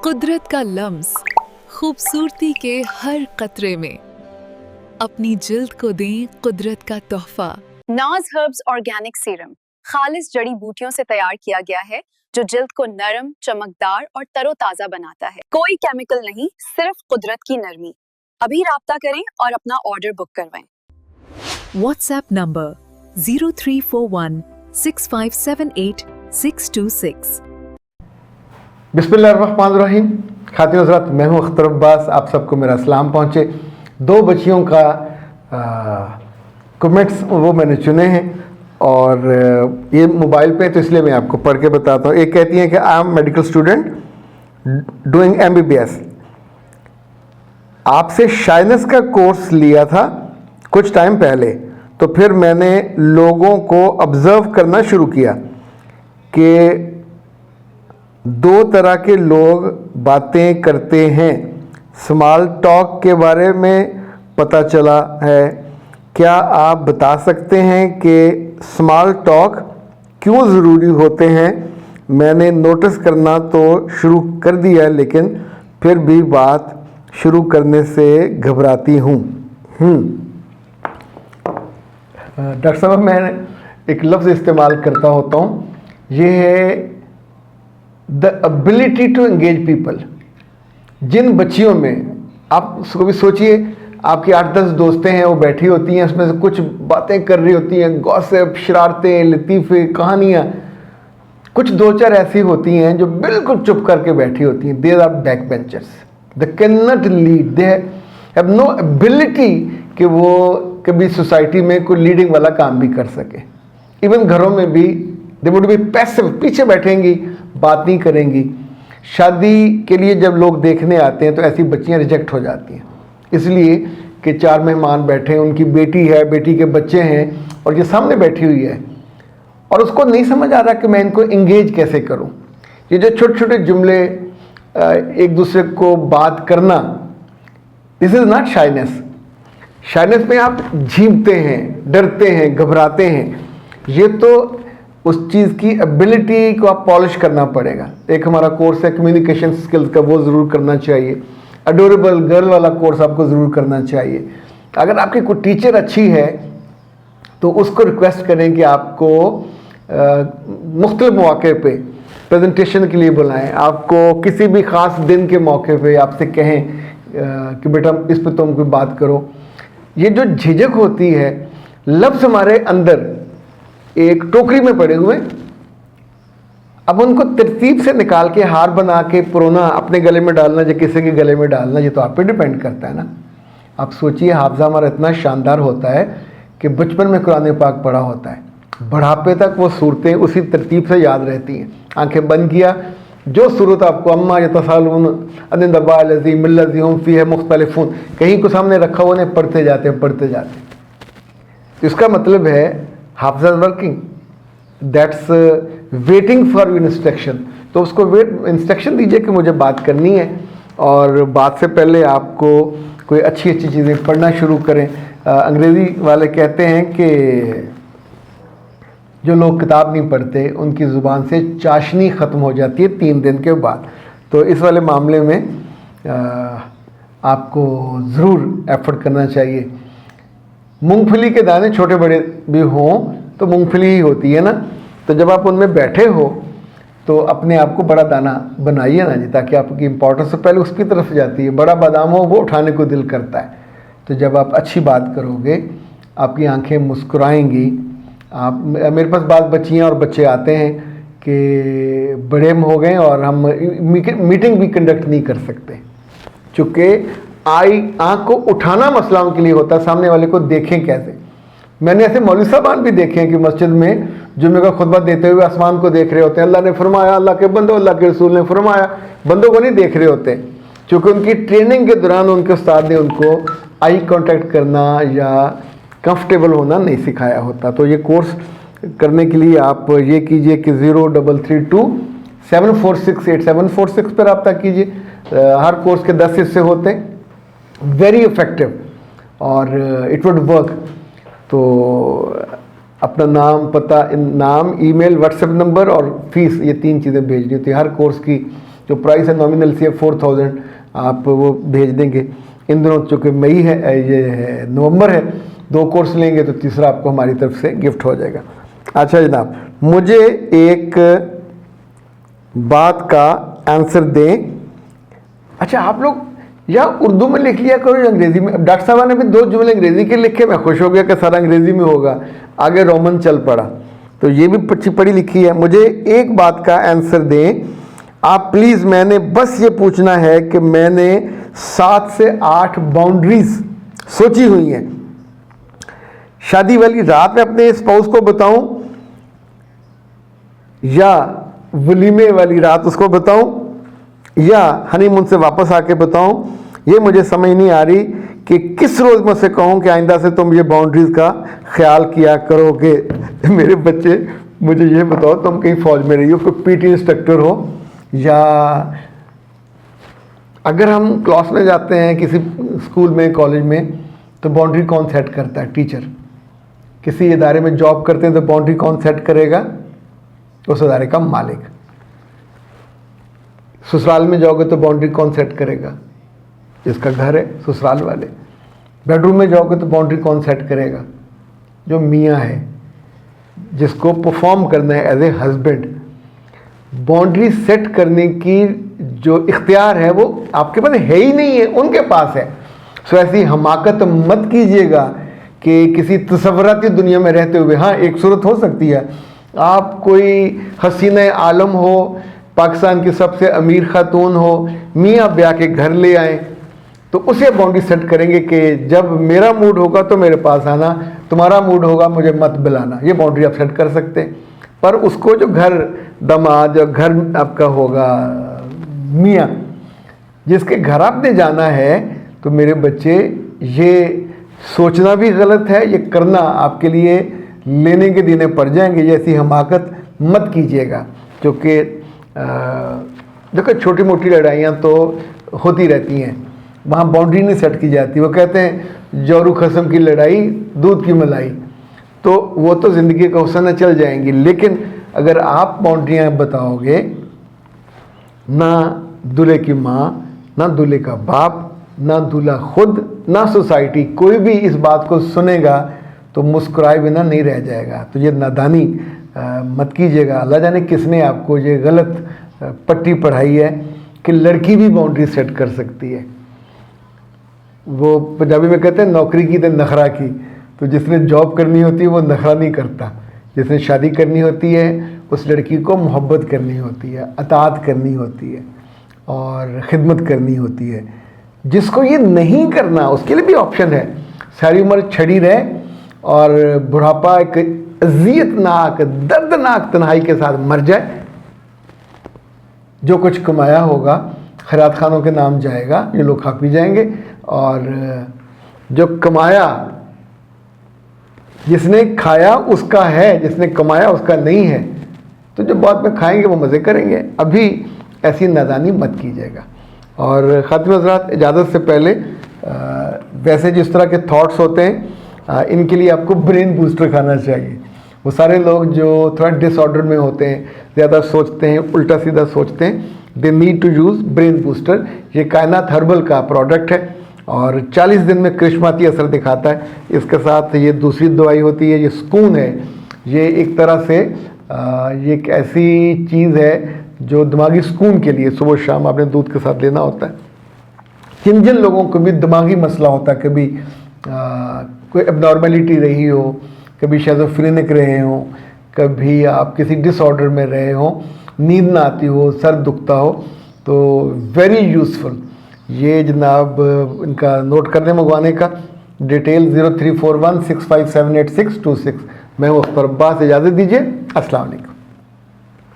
कुदरत का लम्स खूबसूरती के हर कतरे में अपनी जिल्द को दें कुदरत का तोहफा। नाज हर्ब्स ऑर्गेनिक सीरम खालिस जड़ी बूटियों से तैयार किया गया है जो जिल्द को नरम, चमकदार और तरोताजा बनाता है। कोई केमिकल नहीं, सिर्फ कुदरत की नरमी। अभी राब्ता करें और अपना ऑर्डर बुक करवाएं। WhatsApp number 0341 6578 626। बिस्मिल्लाहिर्रहमानिर्रहीम। खातिन हज़रात, मैं हूँ अख्तर अब्बास। आप सबको मेरा सलाम पहुँचे। दो बच्चियों का कमेंट्स वो मैंने चुने हैं और ये मोबाइल पे तो इसलिए मैं आपको पढ़ के बताता हूँ। एक कहती हैं कि I am medical student doing MBBS। आपसे शाइनेस का कोर्स लिया था कुछ टाइम पहले, तो फिर मैंने लोगों को ऑब्ज़र्व करना शुरू किया कि दो तरह के लोग बातें करते हैं। स्मॉल टॉक के बारे में पता चला है। क्या आप बता सकते हैं कि स्मॉल टॉक क्यों ज़रूरी होते हैं? मैंने नोटिस करना तो शुरू कर दिया, लेकिन फिर भी बात शुरू करने से घबराती हूँ। डॉक्टर साहब, मैं एक लफ्ज़ इस्तेमाल करता होता हूँ, ये है the ability to engage people. जिन बच्चियों में आप कभी सोचिए, आपकी 8-10 दोस्तें हैं, वो बैठी होती हैं, उसमें से कुछ बातें कर रही होती हैं, गॉसिप, शरारतें, लतीफ़े, कहानियाँ। कुछ 2-4 ऐसी होती हैं जो बिल्कुल चुप करके बैठी होती हैं। There are back benchers, they can not lead, they have no ability कि वो कभी सोसाइटी में कोई लीडिंग वाला काम भी कर सके। इवन घरों में भी दे वुड बी पैसिव, पीछे बैठेंगी, बात नहीं करेंगी। शादी के लिए जब लोग देखने आते हैं तो ऐसी बच्चियां रिजेक्ट हो जाती हैं, इसलिए कि 4 मेहमान बैठे हैं, उनकी बेटी है, बेटी के बच्चे हैं और ये सामने बैठी हुई है और उसको नहीं समझ आ रहा कि मैं इनको इंगेज कैसे करूं। ये जो छोटे छोटे जुमले, एक दूसरे को बात करना, this is not shyness. Shyness में आप झींपते हैं, डरते हैं, घबराते हैं। ये तो उस चीज़ की एबिलिटी को आप पॉलिश करना पड़ेगा। एक हमारा कोर्स है कम्युनिकेशन स्किल्स का, वो ज़रूर करना चाहिए। अडोरेबल गर्ल वाला कोर्स आपको ज़रूर करना चाहिए। अगर आपकी कोई टीचर अच्छी है तो उसको रिक्वेस्ट करें कि आपको मुख्तलिफ मौके पे प्रेजेंटेशन के लिए बुलाएं। आपको किसी भी ख़ास दिन के मौके पे आपसे कहें कि बेटा इस पे तुम कोई बात करो। ये जो झिझक होती है, लफ्ज़ हमारे अंदर एक टोकरी में पड़े हुए, अब उनको तरतीब से निकाल के हार बना के पुरोना अपने गले में डालना या किसी के गले में डालना, ये तो आप पे डिपेंड करता है ना। आप सोचिए, हाफजा हमारा इतना शानदार होता है कि बचपन में कुरान पाक पढ़ा होता है, बुढ़ापे तक वो सूरतें उसी तरतीब से याद रहती हैं। आंखें बंद किया, जो सूरत आपको अम्मा यतसालून अन नब्बाअल अज़ीम अल्लज़ी हुम फ़ीही मुख्तलिफ़ून कहीं को सामने रखा हुआ, उन्हें पढ़ते जाते। तो इसका मतलब है हाफिज़ working, that's waiting for instruction. तो उसको इंस्ट्रक्शन दीजिए कि मुझे बात करनी है, और बात से पहले आपको कोई अच्छी चीज़ें पढ़ना शुरू करें। अंग्रेज़ी वाले कहते हैं कि जो लोग किताब नहीं पढ़ते उनकी ज़ुबान से चाशनी ख़त्म हो जाती है 3 दिन के बाद। तो इस वाले मामले में आपको ज़रूर एफर्ट करना चाहिए। मूंगफली के दाने छोटे बड़े भी हों तो मूंगफली ही होती है ना। तो जब आप उनमें बैठे हो तो अपने आप को बड़ा दाना बनाइए ना जी, ताकि आपकी इंपॉर्टेंस तो पहले उसकी तरफ जाती है। बड़ा बादाम हो वो उठाने को दिल करता है। तो जब आप अच्छी बात करोगे, आपकी आंखें मुस्कुराएंगी। आप मेरे पास बात बच्चियाँ और बच्चे आते हैं कि बड़े हो गए और हम मीटिंग भी कंडक्ट नहीं कर सकते, चूँकि आँख को उठाना मसला उनके लिए होता है, सामने वाले को देखें कैसे। मैंने ऐसे मौलवी साहबान भी देखे हैं कि मस्जिद में जुम्मे का खुतबा देते हुए आसमान को देख रहे होते हैं। अल्लाह ने फरमाया, अल्लाह के बंदो, अल्लाह के रसूल ने फरमाया, बंदों को नहीं देख रहे होते, क्योंकि उनकी ट्रेनिंग के दौरान उनके उस्ताद ने उनको आई कांटेक्ट करना या कंफर्टेबल होना नहीं सिखाया होता। तो ये कोर्स करने के लिए आप ये कीजिए कि 0332 7468746 पर रब्ता कीजिए। हर कोर्स के 10 हिस्से होते हैं, वेरी इफेक्टिव, और इट वुड वर्क। तो अपना नाम, पता, नाम, ईमेल, व्हाट्सएप नंबर और फीस, ये 3 चीज़ें भेजनी होती है। हर कोर्स की जो प्राइस है नॉमिनल सी है 4000, आप वो भेज देंगे। इन दिनों चूँकि मई है, ये है नवंबर है, 2 कोर्स लेंगे तो तीसरा आपको हमारी तरफ से गिफ्ट हो जाएगा। अच्छा जनाब, मुझे एक बात का आंसर दें। अच्छा आप लोग या उर्दू में लिख लिया करो या अंग्रेज़ी में। अब डॉक्टर साहब ने भी 2 जुमले अंग्रेज़ी के लिखे, मैं खुश हो गया कि सारा अंग्रेज़ी में होगा, आगे रोमन चल पड़ा, तो ये भी पढ़ी लिखी है। मुझे एक बात का आंसर दें आप प्लीज़। मैंने बस ये पूछना है कि मैंने 7 से 8 बाउंड्रीज सोची हुई हैं। शादी वाली रात में अपने स्पाउस को बताऊं या वलीमे वाली रात उसको बताऊं या हनीमून से वापस आके बताऊं, ये मुझे समझ नहीं आ रही कि किस रोज़ मैं से कहूं कि आइंदा से तुम ये बाउंड्रीज का ख्याल किया करोगे। मेरे बच्चे मुझे ये बताओ, तुम कहीं फौज में रही हो, कोई पीटी इंस्ट्रक्टर हो, या अगर हम क्लास में जाते हैं किसी स्कूल में कॉलेज में, तो बाउंड्री कौन सेट करता है? टीचर। किसी इदारे में जॉब करते हैं तो बाउंड्री कौन सेट करेगा? उस इदारे का मालिक। ससुराल में जाओगे तो बाउंड्री कौन सेट करेगा? जिसका घर है, ससुराल वाले। बेडरूम में जाओगे तो बाउंड्री कौन सेट करेगा? जो मियाँ है, जिसको परफॉर्म करना है as a husband. Boundary set करने की जो इख्तियार है वो आपके पास है ही नहीं है, उनके पास है। सो ऐसी हमाकत मत कीजिएगा कि किसी तसव्वुराती दुनिया में रहते हुए, हाँ एक सूरत हो सकती है, आप कोई हसीना आलम हो, पाकिस्तान की सबसे अमीर खातून हो, मियाँ ब्याह के घर ले आए, तो उसे बाउंड्री सेट करेंगे कि जब मेरा मूड होगा तो मेरे पास आना, तुम्हारा मूड होगा मुझे मत बुलाना। ये बाउंड्री आप सेट कर सकते हैं। पर उसको जो घर दामाद या घर आपका होगा मियाँ, जिसके घर आपने जाना है, तो मेरे बच्चे ये सोचना भी गलत है, ये करना आपके लिए लेने के दिने पड़ जाएंगे। ये ऐसी हमाकत मत कीजिएगा, क्योंकि देखो छोटी मोटी लड़ाइयाँ तो होती रहती हैं, वहाँ बाउंड्री नहीं सेट की जाती। वो कहते हैं जोरू खसम की लड़ाई दूध की मलाई, तो वो तो ज़िंदगी का हुस्न चल जाएंगी। लेकिन अगर आप बाउंड्रियाँ बताओगे, ना दूल्हे की माँ, ना दूल्हे का बाप, ना दूल्हा खुद, ना सोसाइटी, कोई भी इस बात को सुनेगा तो मुस्कुराए बिना नहीं रह जाएगा। तो ये नादानी मत कीजिएगा। अल्लाह जाने किसने आपको ये गलत पट्टी पढ़ाई है कि लड़की भी बाउंड्री सेट कर सकती है। वो पंजाबी में कहते हैं नौकरी की तो नखरा की। तो जिसने जॉब करनी होती है वो नखरा नहीं करता, जिसने शादी करनी होती है उस लड़की को मोहब्बत करनी होती है, अताअत करनी होती है और ख़िदमत करनी होती है। जिसको ये नहीं करना उसके लिए भी ऑप्शन है, सारी उम्र छड़ी रहे और बुढ़ापा एक अज़ियतनाक दर्दनाक तन्हाई के साथ मर जाए। जो कुछ कमाया होगा खैरात खानों के नाम जाएगा, ये लोग खा पी जाएंगे। और जो कमाया, जिसने खाया उसका है, जिसने कमाया उसका नहीं है। तो जो बाद में खाएंगे वो मज़े करेंगे। अभी ऐसी नादानी मत कीजिएगा। और ख़ातिम हज़रात, इजाज़त से पहले वैसे जिस तरह के थॉट्स होते हैं इनके लिए आपको ब्रेन बूस्टर खाना चाहिए। वो सारे लोग जो थोड़ा डिसऑर्डर में होते हैं, ज़्यादा सोचते हैं, उल्टा सीधा सोचते हैं, they need to use brain booster. ये कायनात हर्बल का प्रोडक्ट है और 40 दिन में करिश्माती असर दिखाता है। इसके साथ ये दूसरी दवाई होती है, ये सुकून है। ये एक तरह से ये एक ऐसी चीज़ है जो दिमागी सुकून के लिए सुबह शाम आपने दूध के साथ लेना होता है। जिन जिन लोगों को भी दिमागी मसला होता है, कभी कोई एबनॉर्मेलिटी रही हो, कभी शिज़ोफ्रेनिक रहे हो, कभी आप किसी डिसऑर्डर में रहे हो, नींद ना आती हो, सर दुखता हो, तो वेरी यूज़फुल। ये जनाब इनका नोट करने मंगवाने का डिटेल 034165782626। मैं मुख्तर अब्बास, इजाज़त दीजिए। अस्सलाम वालेकुम।